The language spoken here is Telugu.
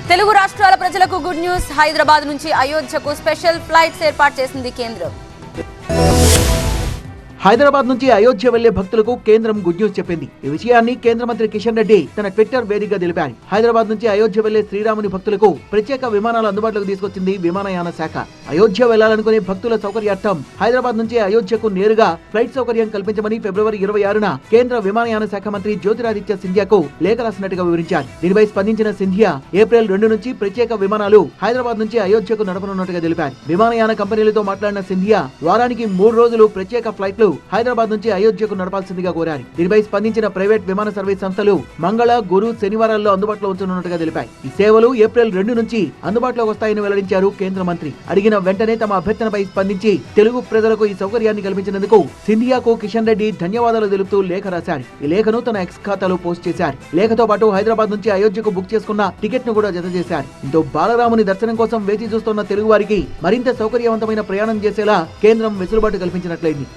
తెలుగు రాష్ట్రాల ప్రజలకు గుడ్ న్యూస్. హైదరాబాద్ నుంచి అయోధ్యకు స్పెషల్ ఫ్లైట్స్ ఏర్పాటు చేసింది కేంద్రం. హైదరాబాద్ నుంచి అయోధ్య వెళ్లే భక్తులకు కేంద్రం గుడ్ న్యూస్ చెప్పింది. ఈ విషయాన్ని కేంద్ర మంత్రి కిషన్ రెడ్డి తన ట్విట్టర్ వేదికగా తెలిపారు. హైదరాబాద్ నుంచి అయోధ్య వెళ్లే శ్రీరాముని భక్తులకు ప్రత్యేక విమానాలు అందుబాటులోకి తీసుకొచ్చింది విమానయాన శాఖ. అయోధ్య వెళ్లాలనుకునే భక్తుల సౌకర్యార్థం హైదరాబాద్ నుంచి అయోధ్యకు నేరుగా ఫ్లైట్ సౌకర్యం కల్పించమని ఫిబ్రవరి 26న కేంద్ర విమానయాన శాఖ మంత్రి జ్యోతిరాదిత్య సింధియాకు లేఖ రాసినట్టుగా వివరించారు. దీనిపై స్పందించిన సింధియా ఏప్రిల్ 2 నుంచి ప్రత్యేక విమానాలు హైదరాబాద్ నుంచి అయోధ్యకు నడపనున్నట్టుగా తెలిపారు. విమానయాన కంపెనీలతో మాట్లాడిన సింధియా వారానికి 3 రోజులు ప్రత్యేక ఫ్లైట్లు హైదరాబాద్ నుంచి అయోధ్యకు నడపాల్సిందిగా కోరారు. దీనిపై స్పందించిన ప్రైవేట్ విమాన సర్వీస్ సంస్థలు మంగళ, గురు, శనివారాల్లో అందుబాటులో ఉంచనున్నట్టుగా తెలిపాయి. ఈ సేవలు ఏప్రిల్ 2 నుంచి అందుబాటులోకి వస్తాయని వెల్లడించారు కేంద్ర మంత్రి. అడిగిన వెంటనే తమ అభ్యర్థనపై స్పందించి తెలుగు ప్రజలకు ఈ సౌకర్యాన్ని కల్పించినందుకు సింధియాకు కిషన్ రెడ్డి ధన్యవాదాలు తెలుపుతూ లేఖ రాశారు. ఈ లేఖను తన ఎక్స్ ఖాతాలో పోస్ట్ చేశారు. లేఖతో పాటు హైదరాబాద్ నుంచి అయోధ్యకు బుక్ చేసుకున్న టికెట్ ను కూడా జత చేశారు. ఇంతో బాలరాముని దర్శనం కోసం వేచి చూస్తున్న తెలుగు వారికి మరింత సౌకర్యవంతమైన ప్రయాణం చేసేలా కేంద్రం వెసులుబాటు కల్పించినట్లయింది.